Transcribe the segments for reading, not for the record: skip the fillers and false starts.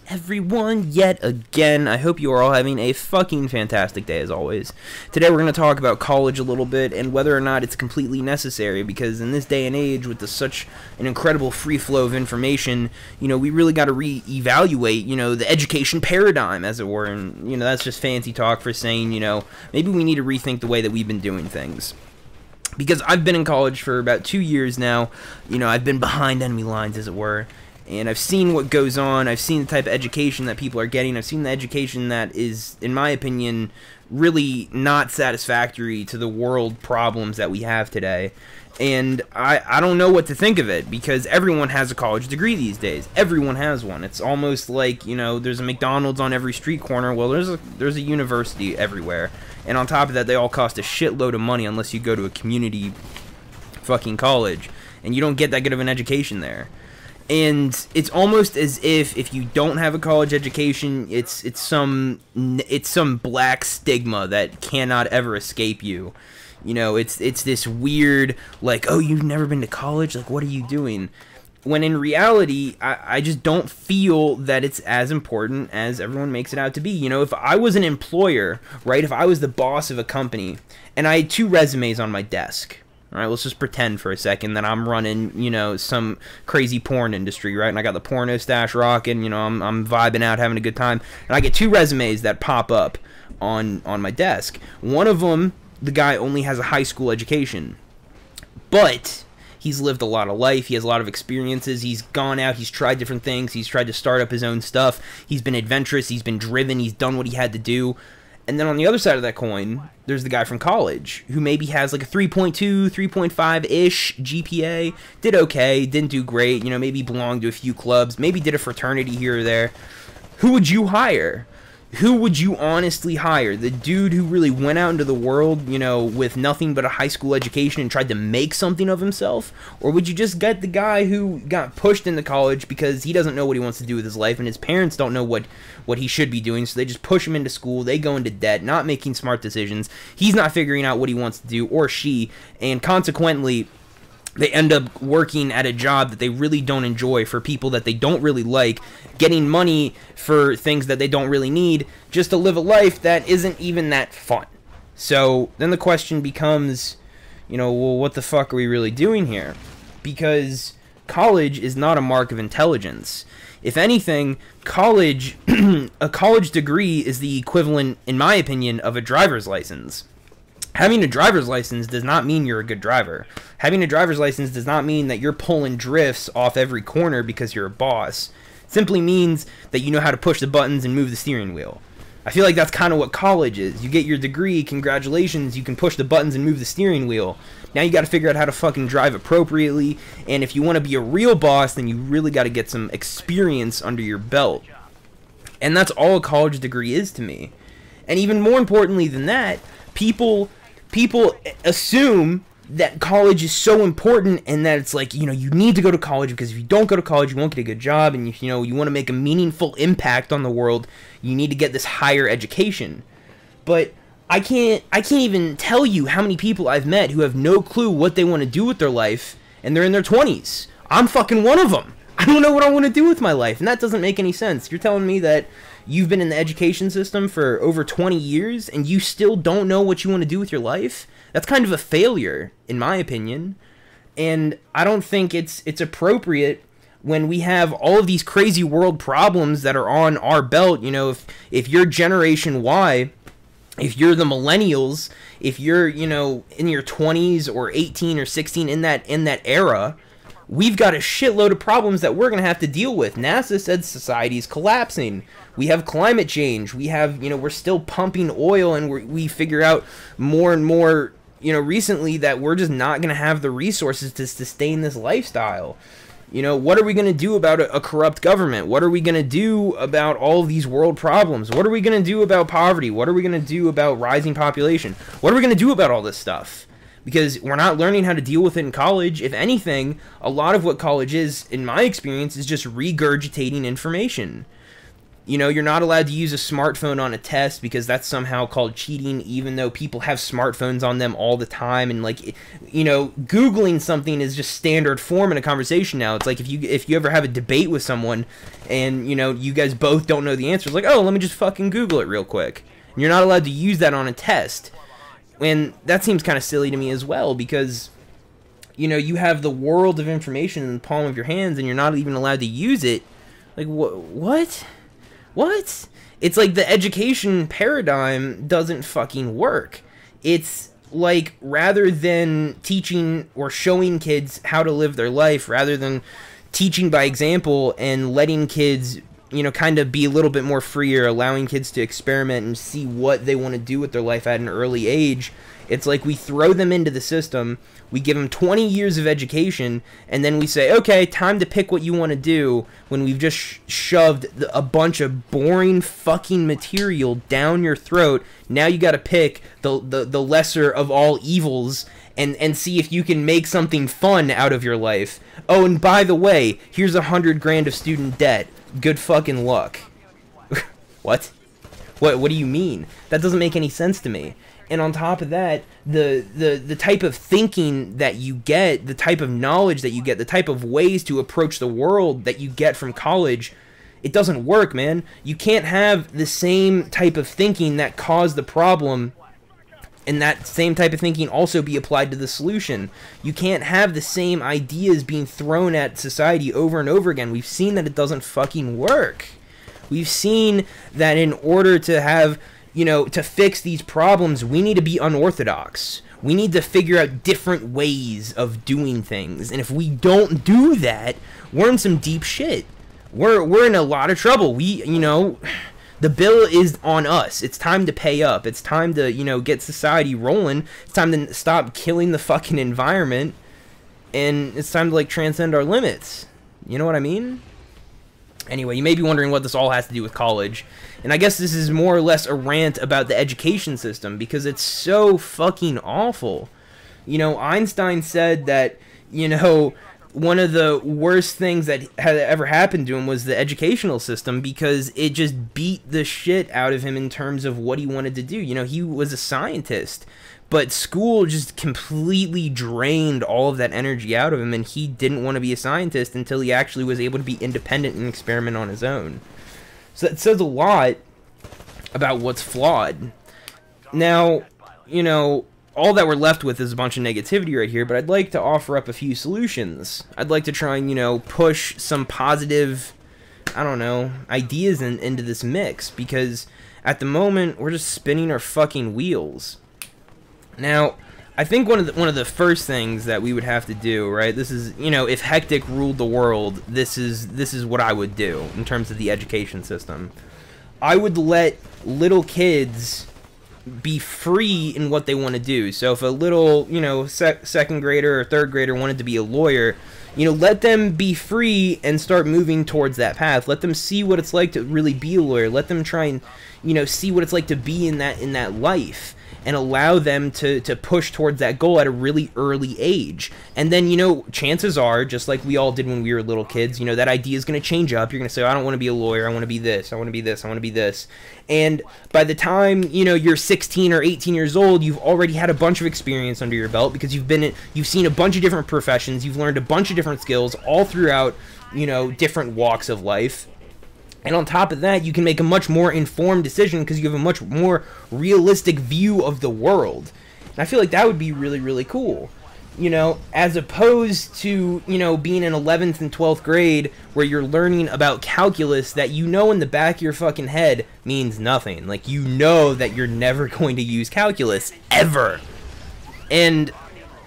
everyone yet again. I hope you are all having a fucking fantastic day as always. Today we're going to talk about college a little bit and whether or not it's completely necessary, because in this day and age with such an incredible free flow of information, we really got to reevaluate, the education paradigm, as it were. And, that's just fancy talk for saying, maybe we need to rethink the way that we've been doing things. Because I've been in college for about 2 years now, I've been behind enemy lines, as it were. And I've seen what goes on. I've seen the type of education that people are getting. I've seen the education that is, in my opinion, really not satisfactory to the world problems that we have today. And I don't know what to think of it, because everyone has a college degree these days. Everyone has one. It's almost like, there's a McDonald's on every street corner. Well, there's a university everywhere. And on top of that, they all cost a shitload of money unless you go to a community fucking college. And you don't get that good of an education there. And it's almost as if you don't have a college education, it's some black stigma that cannot ever escape you. It's this weird, like, oh, you've never been to college? Like, what are you doing? When in reality, I just don't feel that it's as important as everyone makes it out to be. If I was an employer, right, if I was the boss of a company, and I had 2 resumes on my desk, all right, let's just pretend for a second that I'm running, some crazy porn industry, right? And I got the porno stash rocking, I'm vibing out, having a good time. And I get 2 resumes that pop up on my desk. One of them, the guy only has a high school education. But he's lived a lot of life. He has a lot of experiences. He's gone out. He's tried different things. He's tried to start up his own stuff. He's been adventurous. He's been driven. He's done what he had to do. And then on the other side of that coin, there's the guy from college who maybe has like a 3.2, 3.5-ish GPA, did okay, didn't do great, maybe belonged to a few clubs, maybe did a fraternity here or there. Who would you hire? Who would you honestly hire? The dude who really went out into the world, with nothing but a high school education and tried to make something of himself? Or would you just get the guy who got pushed into college because he doesn't know what he wants to do with his life and his parents don't know what he should be doing, so they just push him into school, they go into debt, not making smart decisions, he's not figuring out what he wants to do, or she, and consequently they end up working at a job that they really don't enjoy for people that they don't really like, getting money for things that they don't really need, just to live a life that isn't even that fun. So then the question becomes, well, what the fuck are we really doing here? Because college is not a mark of intelligence. If anything, college, a college degree is the equivalent, in my opinion, of a driver's license. Having a driver's license does not mean you're a good driver. Having a driver's license does not mean that you're pulling drifts off every corner because you're a boss. It simply means that you know how to push the buttons and move the steering wheel. I feel like that's kind of what college is. You get your degree, congratulations, you can push the buttons and move the steering wheel. Now you got to figure out how to fucking drive appropriately, and if you want to be a real boss, then you really got to get some experience under your belt. And that's all a college degree is to me. And even more importantly than that, people assume that college is so important and that it's like, you need to go to college because if you don't go to college, you won't get a good job, and if, you want to make a meaningful impact on the world, you need to get this higher education. But I can't even tell you how many people I've met who have no clue what they want to do with their life, and they're in their 20s. I'm fucking one of them. I don't know what I want to do with my life, and that doesn't make any sense. You're telling me that you've been in the education system for over 20 years, and you still don't know what you want to do with your life? That's kind of a failure, in my opinion. And I don't think it's appropriate when we have all of these crazy world problems that are on our belt. If you're Generation Y, if you're the millennials, if you're, in your 20s or 18 or 16 in that era, we've got a shitload of problems that we're going to have to deal with. NASA said society's collapsing. We have climate change. We have, we're still pumping oil, and we figure out more and more, recently that we're just not going to have the resources to sustain this lifestyle. What are we going to do about a corrupt government? What are we going to do about all of these world problems? What are we going to do about poverty? What are we going to do about rising population? What are we going to do about all this stuff? Because we're not learning how to deal with it in college. If anything, a lot of what college is, in my experience, is just regurgitating information. You know, you're not allowed to use a smartphone on a test because that's somehow called cheating, even though people have smartphones on them all the time. And like, you know, Googling something is just standard form in a conversation now. It's like if you ever have a debate with someone and, you know, you guys both don't know the answer, it's like, oh, let me just fucking Google it real quick. And you're not allowed to use that on a test. And that seems kind of silly to me as well, because, you know, you have the world of information in the palm of your hands and you're not even allowed to use it. Like, what? What? It's like the education paradigm doesn't fucking work. It's like, rather than teaching or showing kids how to live their life, rather than teaching by example and letting kids, you know, kind of be a little bit more freer, allowing kids to experiment and see what they want to do with their life at an early age, it's like we throw them into the system, we give them 20 years of education, and then we say, okay, time to pick what you want to do, when we've just shoved a bunch of boring fucking material down your throat. Now you got to pick the lesser of all evils and see if you can make something fun out of your life. Oh, and by the way, here's $100 grand of student debt. Good fucking luck. What? What do you mean? That doesn't make any sense to me. And on top of that, the type of thinking that you get, the type of knowledge that you get, the type of ways to approach the world that you get from college, it doesn't work, man. You can't have the same type of thinking that caused the problem and that same type of thinking also be applied to the solution. You can't have the same ideas being thrown at society over and over again. We've seen that it doesn't fucking work. We've seen that in order to have, you know, to fix these problems, we need to be unorthodox. We need to figure out different ways of doing things. And if we don't do that, we're in some deep shit. We're in a lot of trouble. You know, the bill is on us. It's time to pay up. It's time to, you know, get society rolling. It's time to stop killing the fucking environment. And it's time to, like, transcend our limits. You know what I mean? Anyway, you may be wondering what this all has to do with college. And I guess this is more or less a rant about the education system, because it's so fucking awful. You know, Einstein said that, you know, one of the worst things that had ever happened to him was the educational system, because it just beat the shit out of him in terms of what he wanted to do. You know, he was a scientist, but school just completely drained all of that energy out of him, and he didn't want to be a scientist until he actually was able to be independent and experiment on his own. So that says a lot about what's flawed. Now, you know, all that we're left with is a bunch of negativity right here, but I'd like to offer up a few solutions. I'd like to try and, you know, push some positive, I don't know, ideas into this mix, because at the moment, we're just spinning our fucking wheels. Now, I think one of the first things that we would have to do, right? This is, you know, if Hectic ruled the world, this is what I would do in terms of the education system. I would let little kids be free in what they want to do. So if a little, you know, second grader or third grader wanted to be a lawyer, you know, let them be free and start moving towards that path. Let them see what it's like to really be a lawyer. Let them try and, you know, see what it's like to be in that life, and allow them to push towards that goal at a really early age. And then, you know, chances are, just like we all did when we were little kids, you know, that idea is going to change up. You're going to say, I don't want to be a lawyer. I want to be this. I want to be this. I want to be this. And by the time, you know, you're 16 or 18 years old, you've already had a bunch of experience under your belt, because you've seen a bunch of different professions. You've learned a bunch of different skills all throughout, you know, different walks of life. And on top of that, you can make a much more informed decision because you have a much more realistic view of the world. And I feel like that would be really, really cool. You know, as opposed to, you know, being in 11th and 12th grade where you're learning about calculus that, you know, in the back of your fucking head means nothing. Like, you know that you're never going to use calculus, ever. And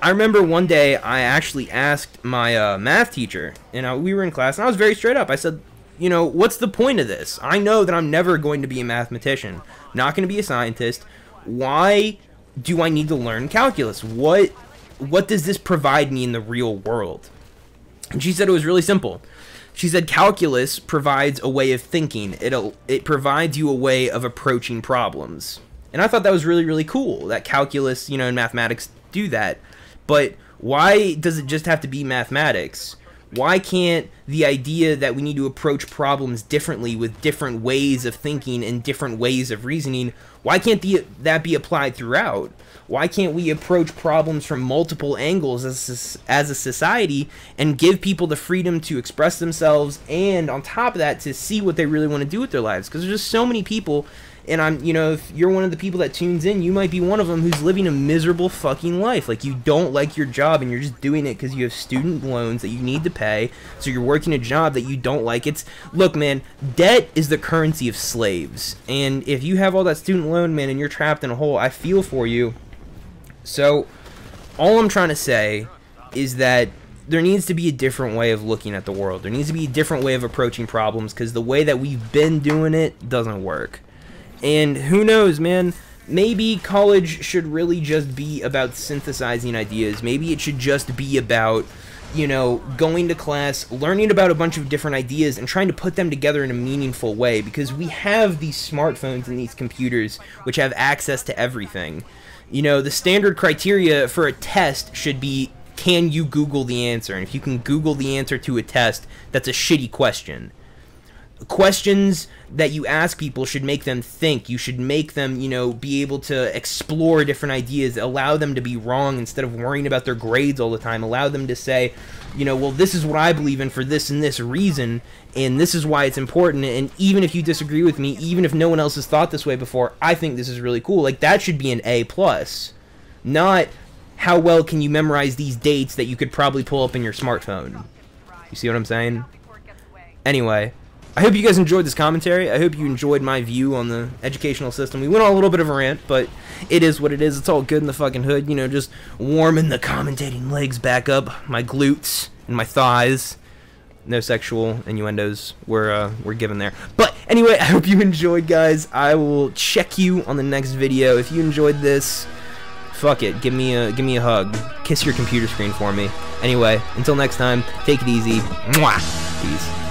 I remember one day I actually asked my math teacher, and we were in class, and I was very straight up. I said, you know, what's the point of this? I know that I'm never going to be a mathematician, not going to be a scientist. Why do I need to learn calculus? What does this provide me in the real world? And she said it was really simple. She said calculus provides a way of thinking. It provides you a way of approaching problems. And I thought that was really, really cool, that calculus, you know, and mathematics do that. But why does it just have to be mathematics? Why can't the idea that we need to approach problems differently with different ways of thinking and different ways of reasoning, why can't that be applied throughout? Why can't we approach problems from multiple angles as a society and give people the freedom to express themselves, and on top of that, to see what they really want to do with their lives? Because there's just so many people, and if you're one of the people that tunes in, you might be one of them who's living a miserable fucking life. Like, you don't like your job and you're just doing it because you have student loans that you need to pay, so you're working a job that you don't like. Look, man, debt is the currency of slaves, and if you have all that student loan, man, and you're trapped in a hole, I feel for you. So, all I'm trying to say is that there needs to be a different way of looking at the world. There needs to be a different way of approaching problems, because the way that we've been doing it doesn't work. And who knows, man, maybe college should really just be about synthesizing ideas. Maybe it should just be about, going to class, learning about a bunch of different ideas, and trying to put them together in a meaningful way, because we have these smartphones and these computers which have access to everything. The standard criteria for a test should be, can you Google the answer? And if you can Google the answer to a test, that's a shitty question. Questions that you ask people should make them think. You should make them, be able to explore different ideas, allow them to be wrong instead of worrying about their grades all the time, allow them to say, well, this is what I believe in for this and this reason, and this is why it's important, and even if you disagree with me, even if no one else has thought this way before, I think this is really cool. Like, that should be an A+. Not, how well can you memorize these dates that you could probably pull up in your smartphone. You see what I'm saying? Anyway, I hope you guys enjoyed this commentary. I hope you enjoyed my view on the educational system. We went on a little bit of a rant, but it is what it is. It's all good in the fucking hood. Just warming the commentating legs back up, my glutes and my thighs. No sexual innuendos were given there. But anyway, I hope you enjoyed, guys. I will check you on the next video. If you enjoyed this, fuck it, give me a hug. Kiss your computer screen for me. Anyway, until next time, take it easy. Mwah. Peace.